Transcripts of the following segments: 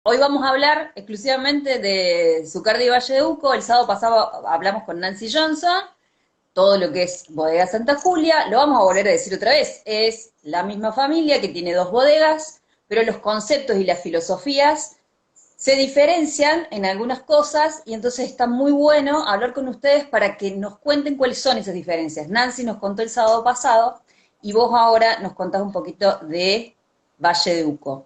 Hoy vamos a hablar exclusivamente de Zucardi y Valle de Uco. El sábado pasado hablamos con Nancy Johnson, todo lo que es Bodega Santa Julia. Lo vamos a volver a decir otra vez. Es la misma familia que tiene dos bodegas, pero los conceptos y las filosofías se diferencian en algunas cosas y entonces está muy bueno hablar con ustedes para que nos cuenten cuáles son esas diferencias. Nancy nos contó el sábado pasado y vos ahora nos contás un poquito de Valle de Uco.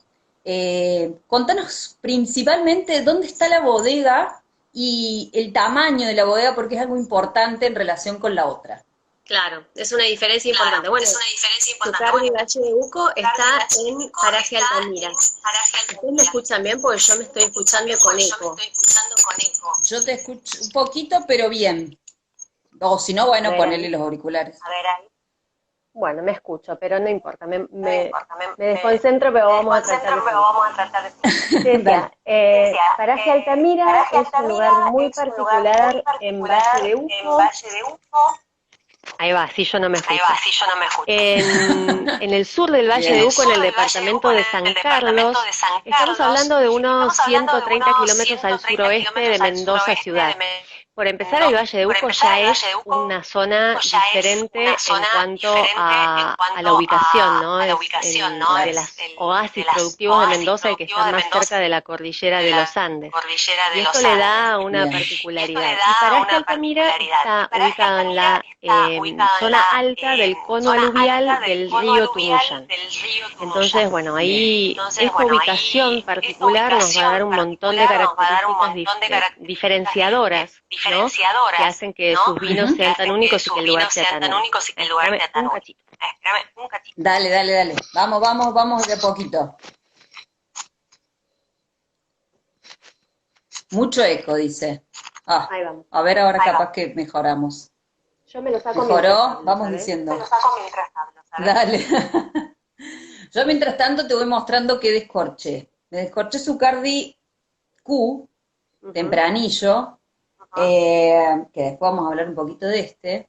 Contanos principalmente dónde está la bodega y el tamaño de la bodega, porque es algo importante en relación con la otra. Claro, es una diferencia importante. Bueno, Zucardi Valle de Uco está en Paraje Altamira. ¿Ustedes me escuchan bien? Porque yo me estoy escuchando con eco. Yo te escucho un poquito, pero bien. O si no, bueno, ponele los auriculares. A ver ahí. Bueno, me escucho, pero no importa, me desconcentro, pero vamos a tratar de decía, Paraje Altamira es un lugar muy particular en Valle de Uco. Ahí va, sí, yo no me escucho. En el sur del Valle de Uco, en el departamento de San Carlos, estamos hablando de unos 130 kilómetros al suroeste de Mendoza ciudad. Por empezar, el Valle de Uco ya es una zona diferente en cuanto a la ubicación, ¿no? Es de las oasis productivos de Mendoza y que están más cerca de la cordillera de los Andes. Y esto le da una particularidad. Y Paraje Altamira está ubicado en la zona alta del cono aluvial del río Tunuyán. Entonces, bueno, ahí esta ubicación particular nos va a dar un montón de características diferenciadoras, ¿no? Que hacen que sus vinos sean tan únicos y que el lugar sea tan único. Espérame un cachito. Dale. Vamos de a poquito. Mucho eco, dice. Ahí vamos. A ver, ahora capaz que mejoramos. Yo me lo saco. ¿Mejoró? Vamos diciendo. Me lo saco mientras hablo, ¿sabes? Dale. Yo mientras tanto te voy mostrando que descorché. Me descorché Zucardi Q, tempranillo, que después vamos a hablar un poquito de este,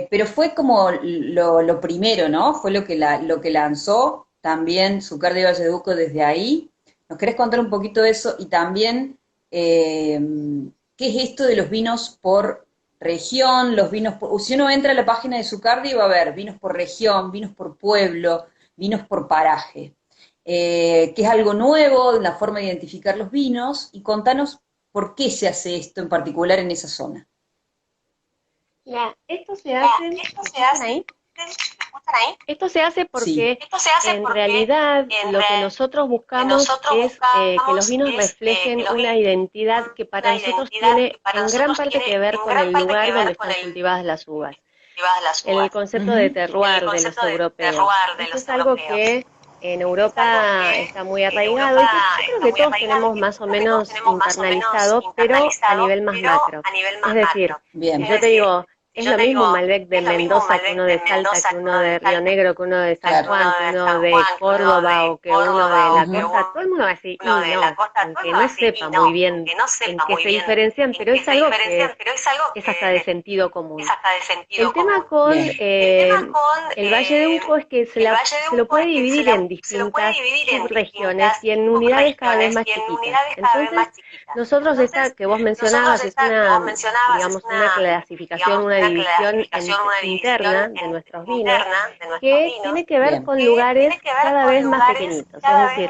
pero fue como lo primero, ¿no? Fue lo que lanzó también Zucardi Valle de Uco desde ahí. ¿Nos querés contar un poquito de eso? Y también, ¿qué es esto de los vinos por región? Si uno entra a la página de Zucardi va a ver vinos por región, vinos por pueblo, vinos por paraje, que es algo nuevo, la forma de identificar los vinos, y contanos por qué se hace esto en particular en esa zona. Ya, esto se hace, ¿me escuchan ahí? Esto se hace porque en realidad lo que nosotros buscamos es que los vinos reflejen una identidad que para nosotros tiene en gran parte que ver con el lugar donde están cultivadas las uvas. El concepto de terroir de los europeos. Esto es algo que en Europa está muy arraigado y que yo creo que todos tenemos más o menos internalizado, pero a nivel más macro. Es decir, si yo te digo, es lo mismo un Malbec de Mendoza que uno de Salta, que uno de Río Negro, que uno de San Juan, que uno de Córdoba o que uno de la costa, todo el mundo va a decir, y no, aunque no sepa muy bien en qué se diferencian, pero es algo que es hasta de sentido común. El tema con el Valle de Uco es que se lo puede dividir en distintas subregiones y en unidades cada vez más chiquitas. Entonces, nosotros esta que vos mencionabas es una, digamos, una clasificación, una división interna de nuestros vinos que tiene que ver con lugares cada vez más pequeñitos. Es decir,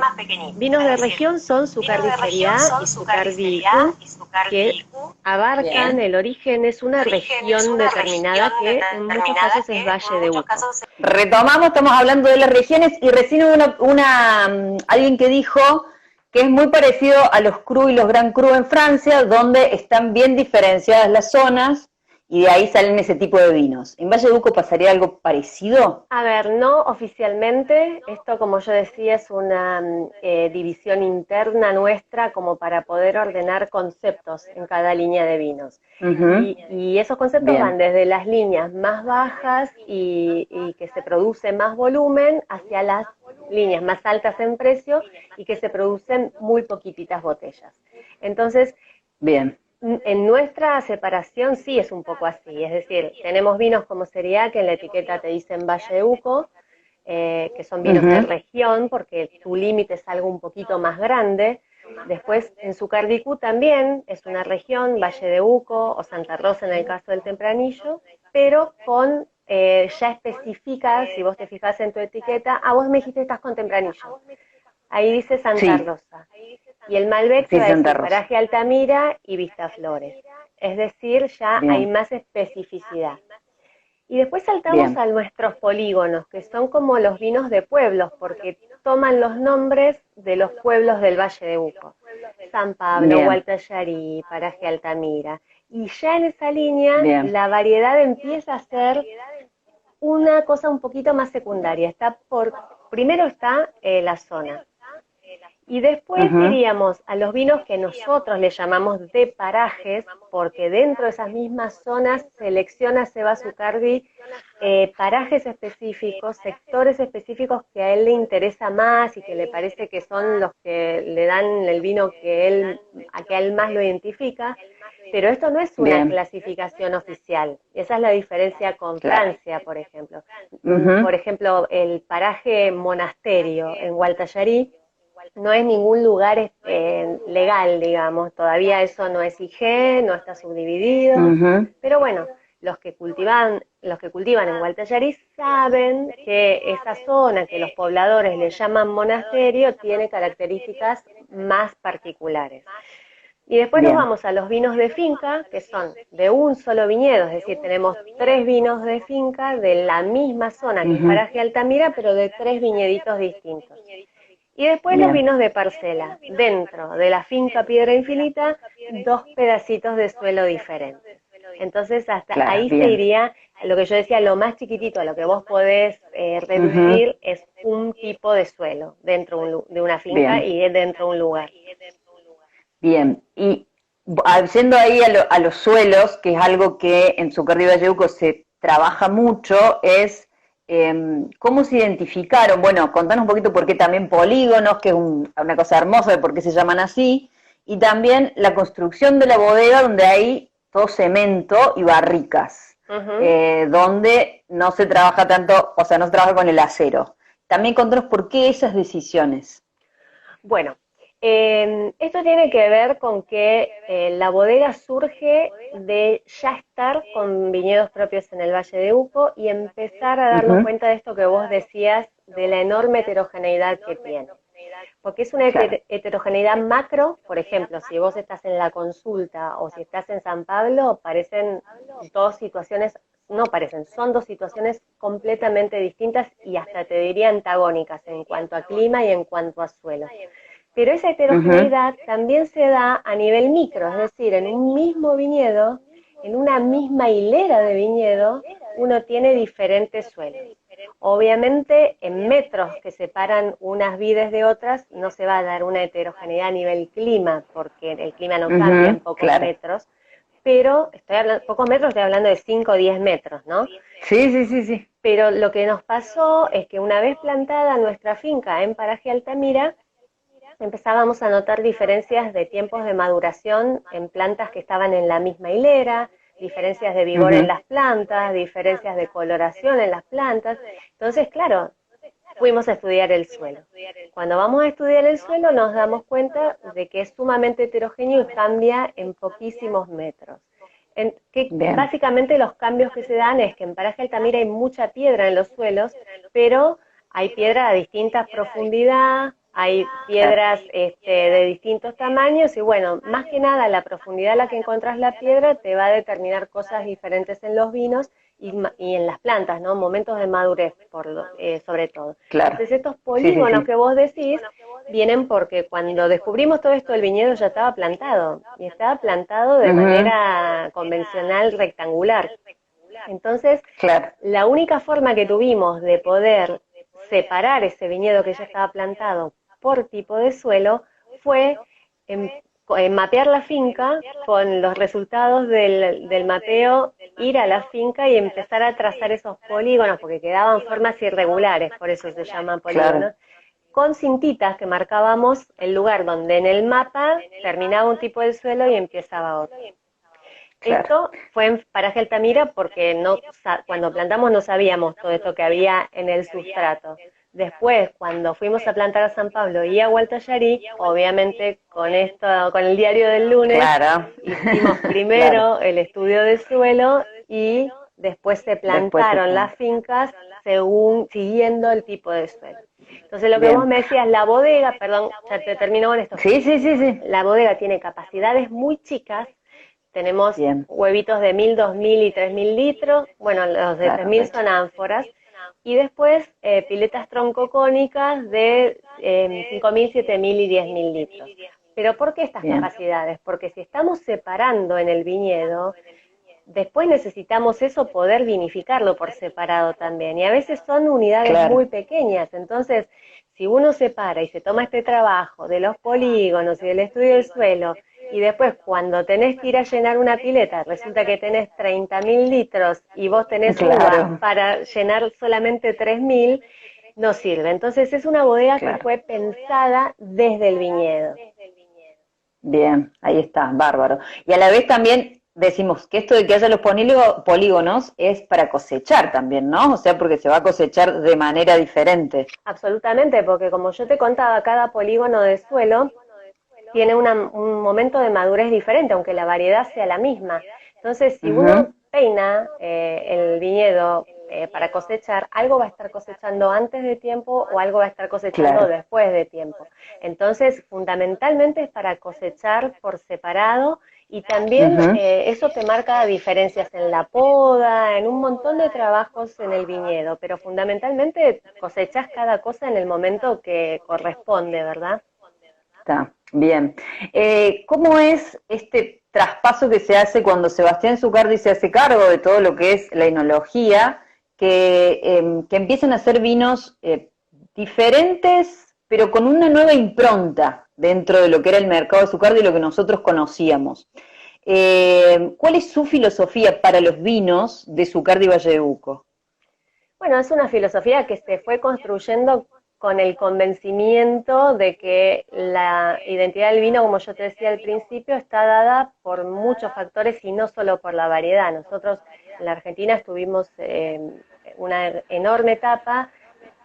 vinos de región son Zucardi Seriá y Zucardi Q, que abarcan el origen, es una región determinada que en muchos casos es Valle de Uco. Retomamos, estamos hablando de las regiones y recién hubo alguien que dijo que es muy parecido a los Cru y los Grand Cru en Francia, donde están bien diferenciadas las zonas y de ahí salen ese tipo de vinos. ¿En Valle de Uco pasaría algo parecido? A ver, no oficialmente, esto como yo decía es una división interna nuestra como para poder ordenar conceptos en cada línea de vinos. Y esos conceptos van desde las líneas más bajas y que se produce más volumen hacia las líneas más altas en precio y que se producen muy poquititas botellas. Entonces, bien. En nuestra separación sí es un poco así, es decir, tenemos vinos como Seriá, que en la etiqueta te dicen Valle de Uco, que son vinos de región, porque tu límite es algo un poquito más grande, Después, en Sucardicú también es una región, Valle de Uco o Santa Rosa en el caso del Tempranillo, pero con ya especifica, si vos te fijas en tu etiqueta, vos me dijiste estás con Tempranillo, ahí dice Santa Sí, Rosa. Y el Malbec te sí, va a Santa decir Rosa. Paraje Altamira y Vistaflores. Es decir, ya hay Bien, más especificidad. Y después saltamos bien. a nuestros polígonos, que son como los vinos de pueblos, porque toman los nombres de los pueblos del Valle de Uco. San Pablo, Bien, Gualtallarí, Paraje Altamira. Y ya en esa línea bien. la variedad empieza a ser una cosa un poquito más secundaria. Primero está la zona. Y después Ujú, iríamos a los vinos que nosotros le llamamos de parajes, porque dentro de esas mismas zonas selecciona Seba Zucardi parajes específicos, sectores específicos que a él le interesa más y que le parece que son los que le dan el vino a que a él más lo identifica. Pero esto no es una bien, clasificación oficial. Esa es la diferencia con claro. Francia, por ejemplo. Ujú, Por ejemplo, el paraje Monasterio en Gualtallarí no es ningún lugar legal, digamos, todavía eso no es IG, no está subdividido, ujú, pero bueno, los que cultivan en Gualtallarí saben que esa zona que los pobladores le llaman monasterio tiene características más particulares. Y después nos bien. vamos a los vinos de finca, que son de un solo viñedo, es decir, tenemos 3 vinos de finca de la misma zona que es Ujú, Paraje Altamira, pero de 3 viñeditos distintos. Y después los bien. vinos de parcela, dentro de la finca Piedra Infinita, 2 pedacitos de suelo diferentes. Entonces hasta Claro, ahí se bien. iría, lo que yo decía, lo más chiquitito, a lo que vos podés Ujú, reducir es un tipo de suelo dentro de una finca bien, y dentro de un lugar. bien. Y yendo ahí a los suelos, que es algo que en Sucre y Valledupar se trabaja mucho, es cómo se identificaron. Bueno, contanos un poquito por qué también polígonos, que es una cosa hermosa de por qué se llaman así, y también la construcción de la bodega donde hay todo cemento y barricas, Ujú. donde no se trabaja tanto, o sea, no se trabaja con el acero. También contanos por qué esas decisiones. Bueno, esto tiene que ver con que la bodega surge de ya estar con viñedos propios en el Valle de Uco y empezar a darnos Ujú, cuenta de esto que vos decías, de la enorme heterogeneidad que tiene. Porque es una claro. heterogeneidad macro, por ejemplo, si vos estás en la consulta o si estás en San Pablo, parecen dos situaciones, no parecen, son dos situaciones completamente distintas y hasta te diría antagónicas en cuanto a clima y en cuanto a suelo. Pero esa Ujú, heterogeneidad también se da a nivel micro, es decir, en un mismo viñedo, en una misma hilera de viñedo, uno tiene diferentes suelos. Obviamente, en metros que separan unas vides de otras, no se va a dar una heterogeneidad a nivel clima, porque el clima no cambia en ujú, pocos claro. metros, pero pocos metros, estoy hablando de 5 o 10 metros, ¿no? Sí, sí, sí, sí. Pero lo que nos pasó es que una vez plantada nuestra finca en Paraje Altamira, empezábamos a notar diferencias de tiempos de maduración en plantas que estaban en la misma hilera, diferencias de vigor en Ujú, las plantas, diferencias de coloración en las plantas. Entonces, claro, fuimos a estudiar el suelo. Cuando vamos a estudiar el suelo nos damos cuenta de que es sumamente heterogéneo y cambia en poquísimos metros. Que bien, básicamente los cambios que se dan es que en Paraje Altamira hay mucha piedra en los suelos, pero hay piedra a distinta profundidad, hay claro. piedras de distintos tamaños y bueno, más que nada la profundidad a la que encontrás la piedra te va a determinar cosas diferentes en los vinos y en las plantas, ¿no? Momentos de madurez, sobre todo. Claro. Entonces estos Sí, sí, polígonos sí. que vos decís vienen porque cuando descubrimos todo esto el viñedo ya estaba plantado y estaba plantado de Ujú, manera convencional rectangular. Entonces, claro. la única forma que tuvimos de poder separar ese viñedo que ya estaba plantado por tipo de suelo fue en, en mapear la finca con los resultados del mapeo, ir a la finca y empezar a trazar esos polígonos, porque quedaban formas irregulares, por eso se llaman Claro. polígonos, con cintitas que marcábamos el lugar donde en el mapa terminaba un tipo de suelo y empezaba otro. Esto fue en paraje Altamira porque cuando plantamos no sabíamos todo esto que había en el sustrato. Después, cuando fuimos a plantar a San Pablo y a Gualtallarí, obviamente con el diario del lunes, hicimos primero el estudio de suelo y después se plantaron las fincas siguiendo el tipo de suelo. Entonces lo que vos me decías, la bodega, perdón, ya te termino con esto. Sí. La bodega tiene capacidades muy chicas. Tenemos huevitos de 1000, 2000 y 3000 litros. Bueno, los de 3000 son ánforas. Y después piletas troncocónicas de 5000, 7000 y 10000 litros. ¿Pero por qué estas capacidades? Porque si estamos separando en el viñedo, después necesitamos eso poder vinificarlo por separado también. Y a veces son unidades muy pequeñas. Entonces, si uno separa y se toma este trabajo de los polígonos y del estudio del suelo, y después cuando tenés que ir a llenar una pileta, resulta que tenés 30.000 litros y vos tenés uva para llenar solamente 3.000, no sirve. Entonces es una bodega que fue pensada desde el viñedo. Bien, ahí está, bárbaro. Y a la vez también decimos que esto de que haya los polígonos es para cosechar también, ¿no? O sea, porque se va a cosechar de manera diferente. Absolutamente, porque como yo te contaba, cada polígono de suelo tiene un momento de madurez diferente, aunque la variedad sea la misma. Entonces, si uno peina el viñedo para cosechar, algo va a estar cosechando antes de tiempo o algo va a estar cosechando después de tiempo. Entonces, fundamentalmente es para cosechar por separado y también eso te marca diferencias en la poda, en un montón de trabajos en el viñedo, pero fundamentalmente cosechas cada cosa en el momento que corresponde, ¿verdad? Está bien. ¿Cómo es este traspaso que se hace cuando Sebastián Zucardi se hace cargo de todo lo que es la enología, que empiezan a hacer vinos diferentes, pero con una nueva impronta dentro de lo que era el mercado de Zucardi y lo que nosotros conocíamos? ¿Cuál es su filosofía para los vinos de Zucardi y Valle de Uco? Bueno, es una filosofía que se fue construyendo con el convencimiento de que la identidad del vino, como yo te decía al principio, está dada por muchos factores y no solo por la variedad. Nosotros en la Argentina estuvimos una enorme etapa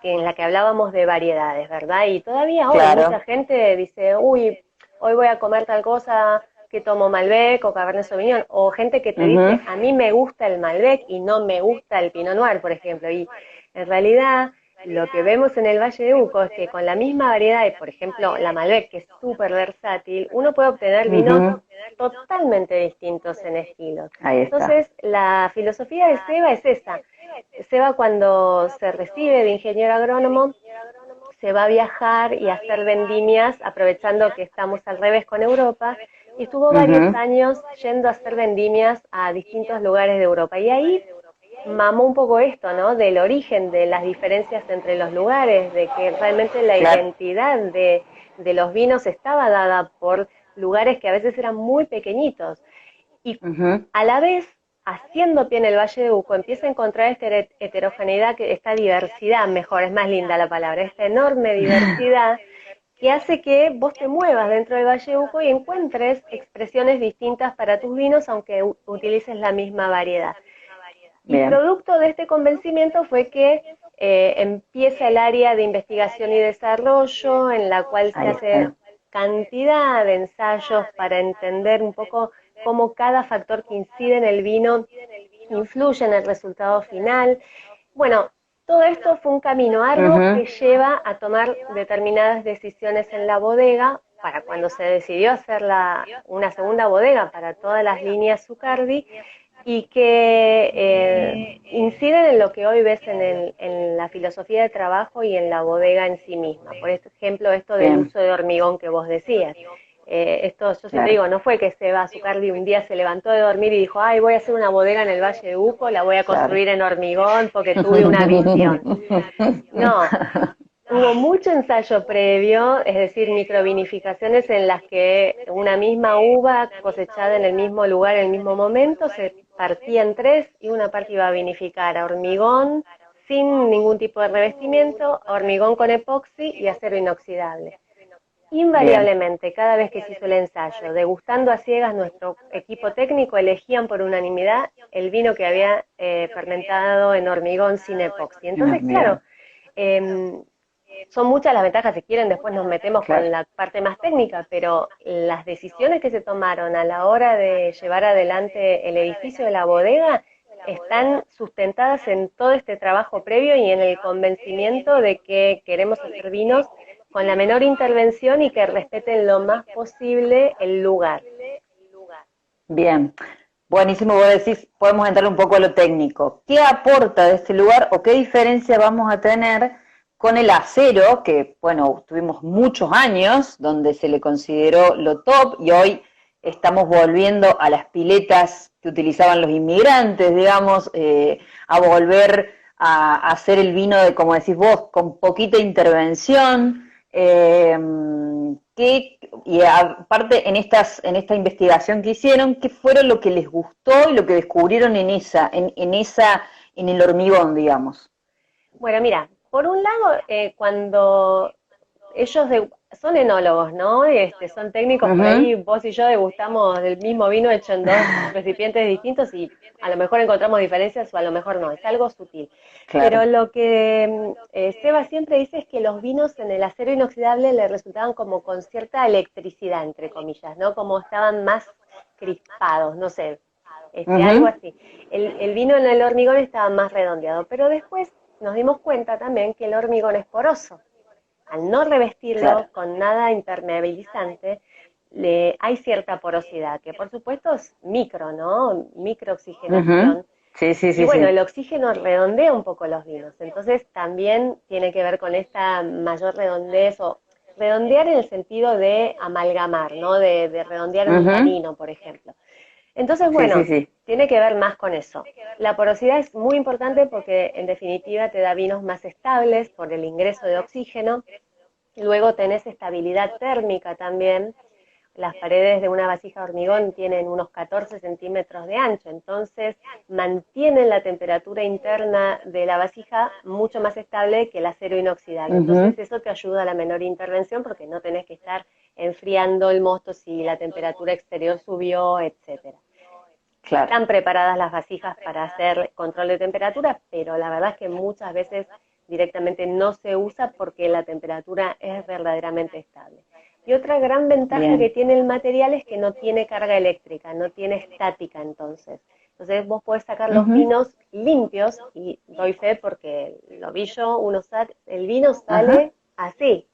en la que hablábamos de variedades, ¿verdad? Y todavía hoy mucha gente dice, uy, hoy voy a comer tal cosa, que tomo Malbec o Cabernet Sauvignon, o gente que te dice, a mí me gusta el Malbec y no me gusta el Pinot Noir, por ejemplo, y en realidad lo que vemos en el Valle de Uco es que con la misma variedad, y por ejemplo la Malbec, que es súper versátil, uno puede obtener vinos totalmente distintos en estilos. Entonces, la filosofía de Seba es esa. Seba, cuando se recibe de ingeniero agrónomo, se va a viajar y a hacer vendimias, aprovechando que estamos al revés con Europa, y estuvo varios años yendo a hacer vendimias a distintos lugares de Europa. Y ahí mamó un poco esto, ¿no? Del origen, de las diferencias entre los lugares, de que realmente la identidad de los vinos estaba dada por lugares que a veces eran muy pequeñitos. Y a la vez, haciendo pie en el Valle de Uco, empieza a encontrar esta heterogeneidad, esta diversidad, mejor, es más linda la palabra, esta enorme diversidad que hace que vos te muevas dentro del Valle de Uco y encuentres expresiones distintas para tus vinos, aunque utilices la misma variedad. Y producto de este convencimiento fue que empieza el área de investigación y desarrollo, en la cual se hace cantidad de ensayos para entender un poco cómo cada factor que incide en el vino influye en el resultado final. Bueno, todo esto fue un camino arduo que lleva a tomar determinadas decisiones en la bodega para cuando se decidió hacer una segunda bodega para todas las líneas Zucardi, y que inciden en lo que hoy ves en la filosofía de trabajo y en la bodega en sí misma. Por ejemplo, esto del uso de hormigón que vos decías. Esto, yo siempre digo, no fue que Seba Zucardi un día se levantó de dormir y dijo, ay, voy a hacer una bodega en el Valle de Uco, la voy a construir en hormigón porque tuve una visión. No, hubo mucho ensayo previo, es decir, microvinificaciones en las que una misma uva cosechada en el mismo lugar, en el mismo momento, se partía en tres y una parte iba a vinificar a hormigón sin ningún tipo de revestimiento, a hormigón con epoxi y acero inoxidable. Invariablemente, cada vez que se hizo el ensayo, degustando a ciegas, nuestro equipo técnico elegían por unanimidad el vino que había fermentado en hormigón sin epoxi. Entonces, claro, son muchas las ventajas, si quieren después nos metemos con la parte más técnica, pero las decisiones que se tomaron a la hora de llevar adelante el edificio de la bodega están sustentadas en todo este trabajo previo y en el convencimiento de que queremos hacer vinos con la menor intervención y que respeten lo más posible el lugar. Bien, buenísimo, vos decís, podemos entrar un poco a lo técnico. ¿Qué aporta de este lugar o qué diferencia vamos a tener con el acero, que, bueno, tuvimos muchos años donde se le consideró lo top y hoy estamos volviendo a las piletas que utilizaban los inmigrantes, digamos, a volver a hacer el vino de, como decís vos, con poquita intervención? Y aparte en esta investigación que hicieron, ¿qué fueron lo que les gustó y lo que descubrieron en el hormigón, digamos? Bueno, mira, por un lado, cuando ellos son enólogos, ¿no? Son técnicos, por ahí vos y yo degustamos del mismo vino hecho en dos recipientes distintos y a lo mejor encontramos diferencias o a lo mejor no, es algo sutil. Claro. Pero lo que Seba siempre dice es que los vinos en el acero inoxidable le resultaban como con cierta electricidad, entre comillas, ¿no? Como estaban más crispados, no sé, algo así. El vino en el hormigón estaba más redondeado, pero después nos dimos cuenta también que el hormigón es poroso. Al no revestirlo con nada impermeabilizante, hay cierta porosidad, que por supuesto es micro, ¿no? Microoxigenación. Sí. Y bueno, el oxígeno redondea un poco los vinos, entonces también tiene que ver con esta mayor redondez, o redondear en el sentido de amalgamar, ¿no? De redondear un tanino, por ejemplo. Entonces, bueno, tiene que ver más con eso. La porosidad es muy importante porque, en definitiva, te da vinos más estables por el ingreso de oxígeno. Luego tenés estabilidad térmica también. Las paredes de una vasija de hormigón tienen unos 14 centímetros de ancho, entonces mantienen la temperatura interna de la vasija mucho más estable que el acero inoxidable. Entonces eso te ayuda a la menor intervención porque no tenés que estar enfriando el mosto si la temperatura exterior subió, etcétera. Claro. Están preparadas las vasijas para hacer control de temperatura, pero la verdad es que muchas veces directamente no se usa porque la temperatura es verdaderamente estable. Y otra gran ventaja que tiene el material es que no tiene carga eléctrica, no tiene estática entonces. Entonces vos podés sacar los vinos limpios, y doy fe porque lo vi yo, el vino sale así.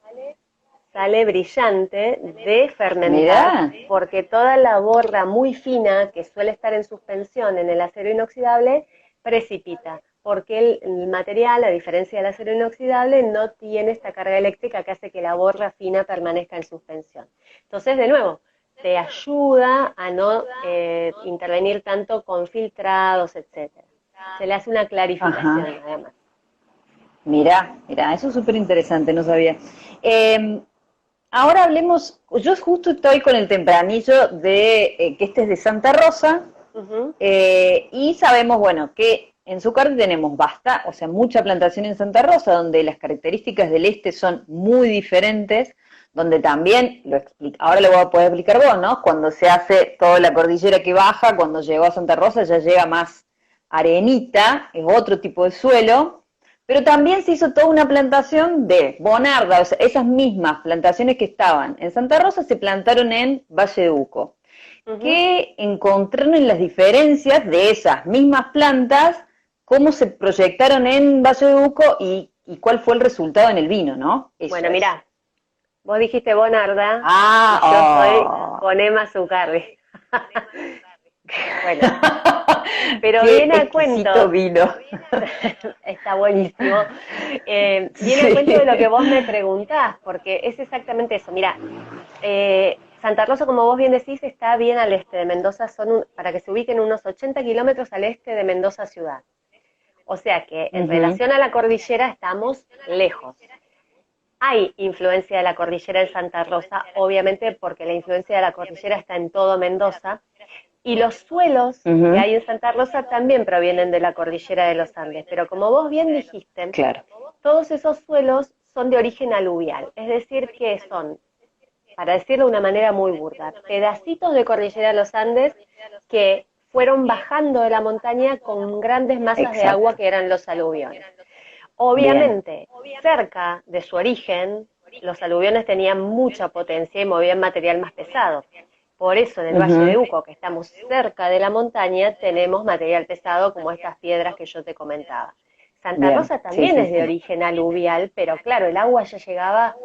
Sale brillante de fermentar, porque toda la borra muy fina que suele estar en suspensión en el acero inoxidable precipita, porque el material, a diferencia del acero inoxidable, no tiene esta carga eléctrica que hace que la borra fina permanezca en suspensión. Entonces, de nuevo, te ayuda a no intervenir tanto con filtrados, etcétera. Se le hace una clarificación, además. Mirá, eso es súper interesante, no sabía. Ahora hablemos, yo justo estoy con el tempranillo de que este es de Santa Rosa, y sabemos, bueno, que en Zucardi tenemos mucha plantación en Santa Rosa, donde las características del este son muy diferentes, donde también, ahora lo voy a poder explicar vos, ¿no? Cuando se hace toda la cordillera que baja, cuando llegó a Santa Rosa ya llega más arenita, es otro tipo de suelo. Pero también se hizo toda una plantación de Bonarda, o sea, esas mismas plantaciones que estaban en Santa Rosa se plantaron en Valle de Uco. ¿Qué encontraron en las diferencias de esas mismas plantas? ¿Cómo se proyectaron en Valle de Uco y cuál fue el resultado en el vino, no? Bueno, mirá, vos dijiste Bonarda, y yo soy Bonema Zucardi. Bueno, pero viene a cuento. Vino. Está buenísimo. Viene a cuento de lo que vos me preguntás, porque es exactamente eso. Mira, Santa Rosa, como vos bien decís, está bien al este de Mendoza, para que se ubiquen unos 80 kilómetros al este de Mendoza ciudad. O sea que en relación a la cordillera estamos lejos. Hay influencia de la cordillera en Santa Rosa, obviamente porque la influencia de la cordillera está en todo Mendoza. Y los suelos que hay en Santa Rosa también provienen de la cordillera de los Andes, pero como vos bien dijiste, todos esos suelos son de origen aluvial, es decir, que son para decirlo de una manera muy burda, pedacitos de cordillera de los Andes que fueron bajando de la montaña con grandes masas de agua que eran los aluviones. Obviamente, cerca de su origen, los aluviones tenían mucha potencia y movían material más pesado. Por eso en el Valle de Uco, que estamos cerca de la montaña, tenemos material pesado como estas piedras que yo te comentaba. Santa Rosa también es de origen aluvial, pero claro, el agua ya llegaba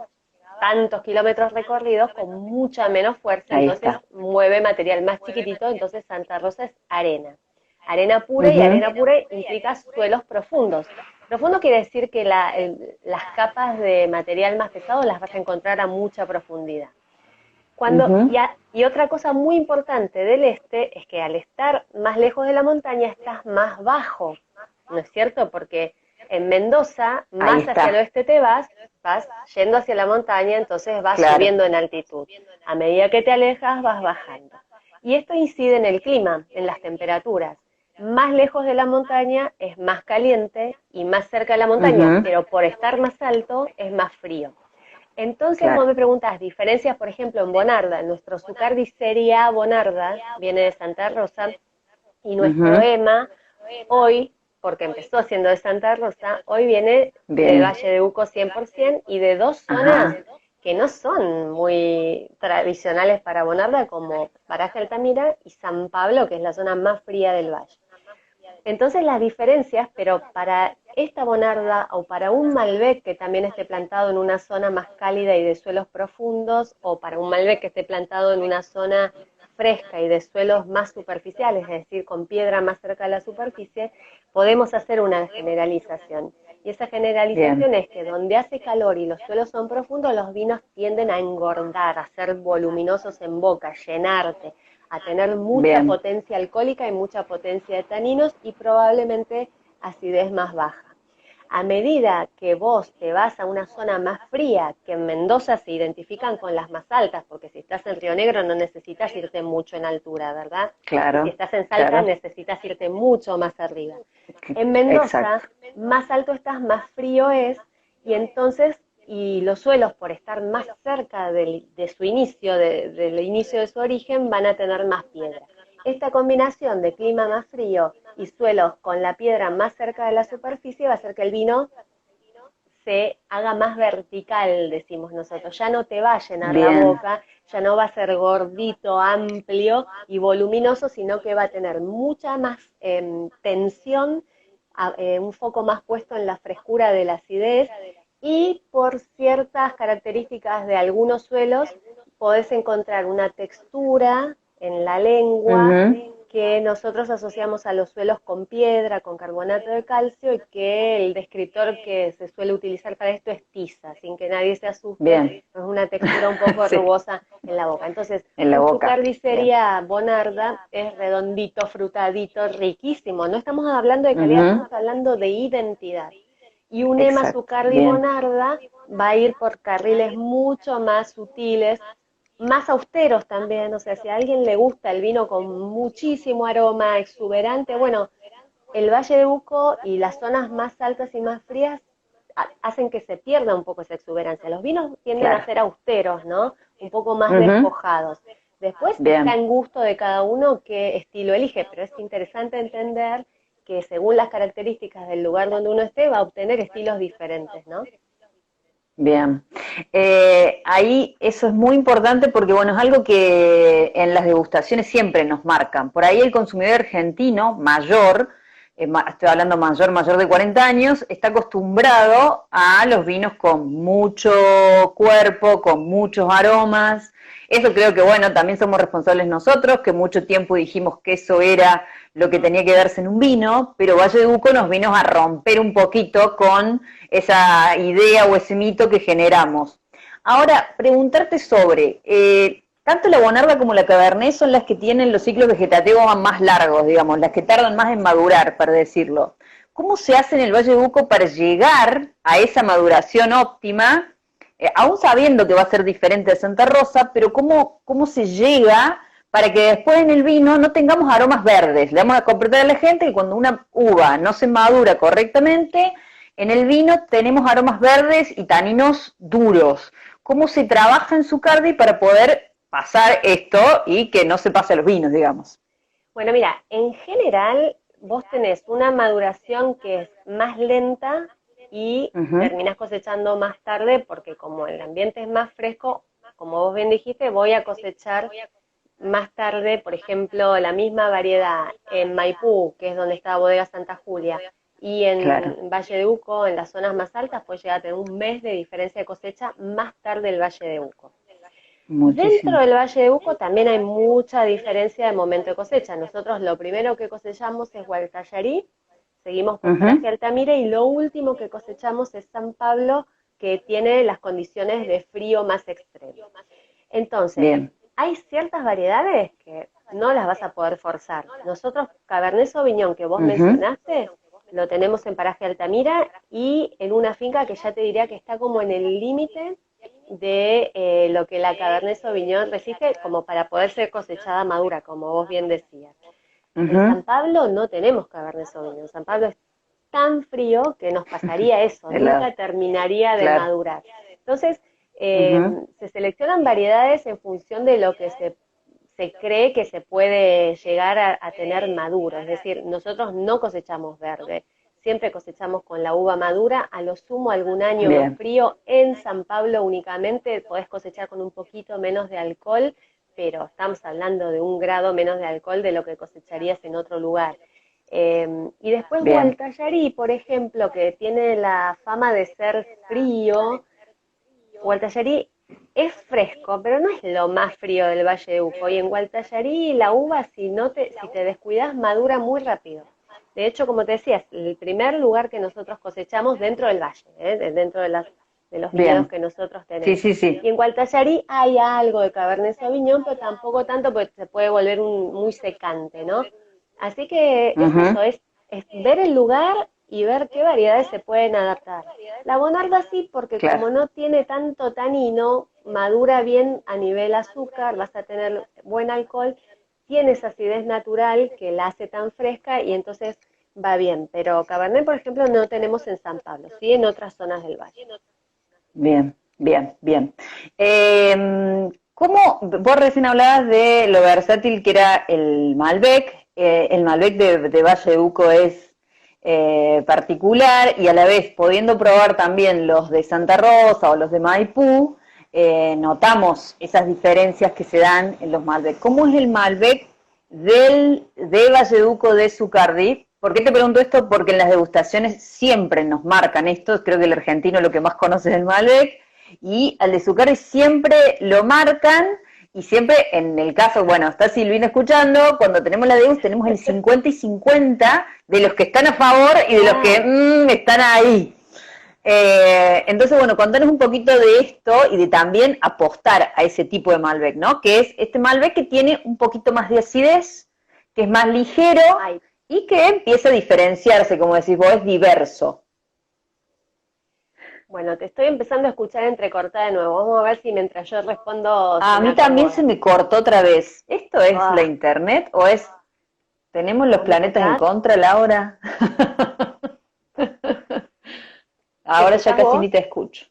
tantos kilómetros recorridos con mucha menos fuerza, entonces mueve material más chiquitito, entonces Santa Rosa es arena. Arena pura y arena pura implica suelos profundos. Profundo quiere decir que las capas de material más pesado las vas a encontrar a mucha profundidad. Y otra cosa muy importante del este es que al estar más lejos de la montaña estás más bajo, ¿no es cierto? Porque en Mendoza, más hacia el oeste te vas yendo hacia la montaña, entonces vas subiendo en altitud. A medida que te alejas vas bajando. Y esto incide en el clima, en las temperaturas. Más lejos de la montaña es más caliente y más cerca de la montaña, pero por estar más alto es más frío. Entonces vos me preguntas, diferencias, por ejemplo, en Bonarda, nuestro Zucardi Seria Bonarda viene de Santa Rosa y nuestro EMA hoy, porque empezó siendo de Santa Rosa, hoy viene del Valle de Uco 100% y de dos zonas que no son muy tradicionales para Bonarda, como Paraje Altamira y San Pablo, que es la zona más fría del valle. Entonces las diferencias, pero para esta Bonarda o para un Malbec que también esté plantado en una zona más cálida y de suelos profundos, o para un Malbec que esté plantado en una zona fresca y de suelos más superficiales, es decir, con piedra más cerca de la superficie, podemos hacer una generalización. Y esa generalización es que donde hace calor y los suelos son profundos, los vinos tienden a engordar, a ser voluminosos en boca, llenarte, a tener mucha potencia alcohólica y mucha potencia de taninos y probablemente acidez más baja. A medida que vos te vas a una zona más fría, que en Mendoza se identifican con las más altas, porque si estás en Río Negro no necesitas irte mucho en altura, ¿verdad? Claro. Si estás en Salta necesitas irte mucho más arriba. En Mendoza, más alto estás, más frío es, y entonces, y los suelos por estar más cerca de su inicio, del inicio de su origen, van a tener más piedra. Esta combinación de clima más frío y suelos con la piedra más cerca de la superficie va a hacer que el vino se haga más vertical, decimos nosotros. Ya no te va a llenar la boca, ya no va a ser gordito, amplio y voluminoso, sino que va a tener mucha más tensión, un foco más puesto en la frescura de la acidez, y por ciertas características de algunos suelos podés encontrar una textura en la lengua que nosotros asociamos a los suelos con piedra, con carbonato de calcio, y que el descriptor que se suele utilizar para esto es tiza, sin que nadie se asuste, es una textura un poco rugosa en la boca. Entonces, el Zucardi Seria Bonarda es redondito, frutadito, riquísimo. No estamos hablando de calidad, estamos hablando de identidad. Y un EMA Zucardi Bonarda va a ir por carriles mucho más sutiles, más austeros también. O sea, si a alguien le gusta el vino con muchísimo aroma exuberante, bueno, el Valle de Uco y las zonas más altas y más frías hacen que se pierda un poco esa exuberancia. Los vinos tienden a ser austeros, ¿no? Un poco más despojados. Después está en gusto de cada uno qué estilo elige, pero es interesante entender que según las características del lugar donde uno esté, va a obtener estilos diferentes, ¿no? Bien. Ahí eso es muy importante porque, bueno, es algo que en las degustaciones siempre nos marcan. Por ahí el consumidor argentino mayor, estoy hablando mayor de 40 años, está acostumbrado a los vinos con mucho cuerpo, con muchos aromas. Eso creo que, bueno, también somos responsables nosotros, que mucho tiempo dijimos que eso era lo que tenía que darse en un vino, pero Valle de Uco nos vino a romper un poquito con esa idea o ese mito que generamos. Ahora, preguntarte sobre, tanto la Bonarda como la Cabernet son las que tienen los ciclos vegetativos más largos, digamos, las que tardan más en madurar, para decirlo. ¿Cómo se hace en el Valle de Uco para llegar a esa maduración óptima, aún sabiendo que va a ser diferente de Santa Rosa, pero cómo se llega para que después en el vino no tengamos aromas verdes? Le vamos a comprender a la gente que cuando una uva no se madura correctamente, en el vino tenemos aromas verdes y taninos duros. cómo se trabaja en Zucardi para poder pasar esto y que no se pase a los vinos, digamos. Bueno, mira, en general vos tenés una maduración que es más lenta y terminás cosechando más tarde porque como el ambiente es más fresco, como vos bien dijiste, voy a cosechar más tarde, por ejemplo, la misma variedad en Maipú, que es donde está Bodega Santa Julia, y en Valle de Uco, en las zonas más altas, puede llegar a tener un mes de diferencia de cosecha más tarde el Valle de Uco. Muchísimo. Dentro del Valle de Uco también hay mucha diferencia de momento de cosecha. Nosotros lo primero que cosechamos es Gualtallarí, seguimos por Paraje Altamira y lo último que cosechamos es San Pablo, que tiene las condiciones de frío más extremo. Entonces, hay ciertas variedades que no las vas a poder forzar. Nosotros, Cabernet Sauvignon, que vos mencionaste, lo tenemos en Paraje Altamira y en una finca que ya te diría que está como en el límite de lo que la Cabernet Sauvignon resiste como para poder ser cosechada madura, como vos bien decías. En San Pablo no tenemos Cabernet Sauvignon. San Pablo es tan frío que nos pasaría eso, nunca terminaría de madurar. Entonces, se seleccionan variedades en función de lo que se cree que se puede llegar a tener maduro. Es decir, nosotros no cosechamos verde, siempre cosechamos con la uva madura, a lo sumo algún año más frío. En San Pablo únicamente podés cosechar con un poquito menos de alcohol, pero estamos hablando de 1 grado menos de alcohol de lo que cosecharías en otro lugar. Y después Gualtallarí, por ejemplo, que tiene la fama de ser frío, Gualtallarí es fresco, pero no es lo más frío del Valle de Uco. Y en Gualtallarí la uva, si te descuidas, madura muy rápido. De hecho, como te decía, es el primer lugar que nosotros cosechamos dentro del valle, dentro de los viñedos que nosotros tenemos. Sí. Y en Gualtallarí hay algo de Cabernet Sauvignon, pero tampoco tanto porque se puede volver muy secante, ¿no? Así que es ver el lugar y ver qué variedades se pueden adaptar. La Bonarda sí, porque como no tiene tanto tanino, madura bien a nivel azúcar, vas a tener buen alcohol, tiene esa acidez natural que la hace tan fresca y entonces va bien. Pero Cabernet, por ejemplo, no tenemos en San Pablo, sí en otras zonas del valle. Bien. ¿Cómo, vos recién hablabas de lo versátil que era el Malbec? El Malbec de Valle de Uco es particular y a la vez pudiendo probar también los de Santa Rosa o los de Maipú, notamos esas diferencias que se dan en los Malbec. ¿Cómo es el Malbec de Valle de Uco de Zucardi? ¿Por qué te pregunto esto? Porque en las degustaciones siempre nos marcan esto, creo que el argentino lo que más conoce es el Malbec, y al de Zucardi siempre lo marcan, y siempre en el caso, bueno, está Silvina escuchando, cuando tenemos la degustación tenemos el 50 y 50 de los que están a favor y de los que están ahí. Entonces, bueno, contanos un poquito de esto y de también apostar a ese tipo de Malbec, ¿no? Que es este Malbec que tiene un poquito más de acidez, que es más ligero y que empieza a diferenciarse, como decís vos, es diverso. Bueno, te estoy empezando a escuchar entrecortada de nuevo. Vamos a ver si mientras yo respondo... A mí también se me cortó otra vez. ¿Esto es la internet o es... ¿Tenemos los planetas en contra, Laura? Ahora ya casi ni te escucho.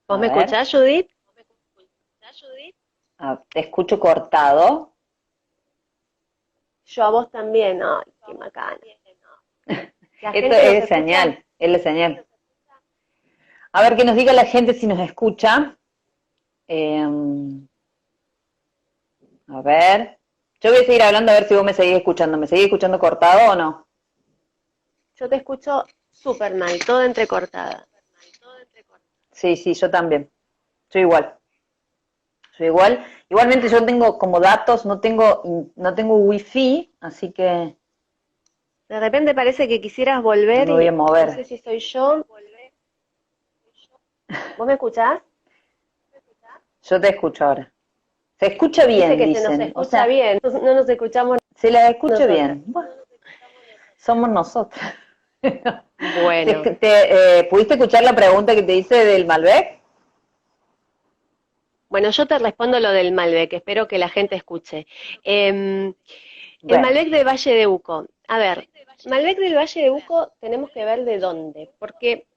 ¿Vos me escuchás, Judith? Te escucho cortado. Yo a vos también. Ay, qué macana. Esto es la señal, es la señal. A ver, que nos diga la gente si nos escucha. A ver. Yo voy a seguir hablando a ver si vos me seguís escuchando. ¿Me seguís escuchando cortado o no? Yo te escucho súper mal, todo entrecortada. Sí, yo también. Soy igual. Igualmente yo tengo como datos, no tengo wifi, así que... De repente parece que quisieras volver me voy a mover. No sé si soy yo. ¿Vos me escuchás? Yo te escucho ahora. Se escucha bien, dice que dicen. Se nos escucha bien, no nos escuchamos. Se la escucha bien. Bueno, somos nosotros. Bueno. ¿Pudiste escuchar la pregunta que te hice del Malbec? Bueno, yo te respondo lo del Malbec, espero que la gente escuche. El Malbec de Valle de Uco. A ver, Malbec del Valle de Uco tenemos que ver de dónde, porque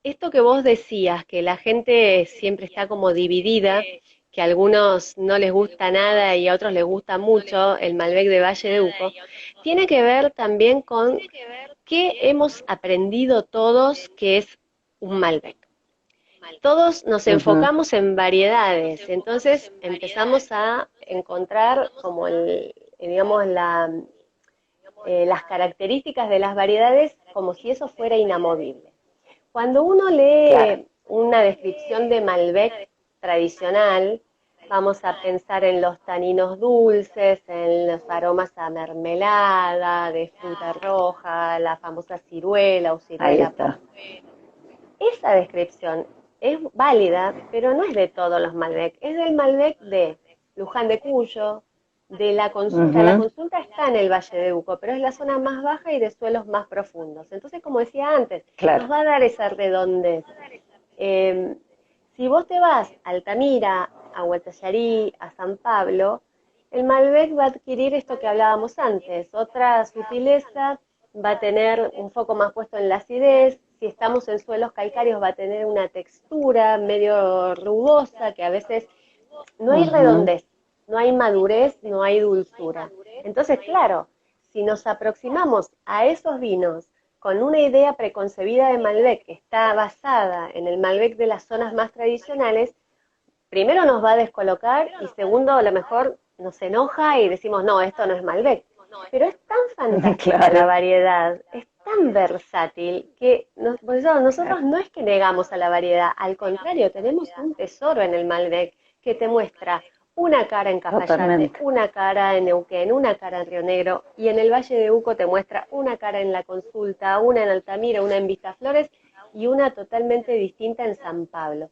esto que vos decías, que la gente siempre está como dividida, que a algunos no les gusta nada y a otros les gusta mucho el Malbec de Valle de Uco, tiene que ver también con qué hemos aprendido todos que es un Malbec. Todos nos Ujú. enfocamos en variedades, entonces empezamos a encontrar como digamos, las características de las variedades como si eso fuera inamovible. Cuando uno Claro. lee una descripción de Malbec tradicional, vamos a pensar en los taninos dulces, en los aromas a mermelada, de fruta roja, la famosa ciruela o Ahí ciruela pop. está. Esa descripción es válida, pero no es de todos los Malbec, es del Malbec de Luján de Cuyo, de la consulta. La Ujú. consulta está en el Valle de Uco, pero es la zona más baja y de suelos más profundos. Entonces, como decía antes, nos Claro. va a dar esa redondez. Eh, si vos te vas a Altamira, a Huatayarí, a San Pablo, el Malbec va a adquirir esto que hablábamos antes, otra sutileza, va a tener un foco más puesto en la acidez, si estamos en suelos calcáreos va a tener una textura medio rugosa, que a veces no hay Ujú. redondez, no hay madurez, no hay dulzura. Entonces, claro, si nos aproximamos a esos vinos con una idea preconcebida de Malbec que está basada en el Malbec de las zonas más tradicionales, primero nos va a descolocar y segundo, a lo mejor nos enoja y decimos, no, esto no es Malbec. Pero es tan fantástica la Claro. variedad, es tan versátil que pues nosotros Claro. no es que negamos a la variedad, al contrario, tenemos un tesoro en el Malbec que te muestra una cara en Cafayate, Totalmente. una cara en Neuquén, una cara en Río Negro y en el Valle de Uco te muestra una cara en La Consulta, una en Altamira, una en Vistaflores y una totalmente distinta en San Pablo.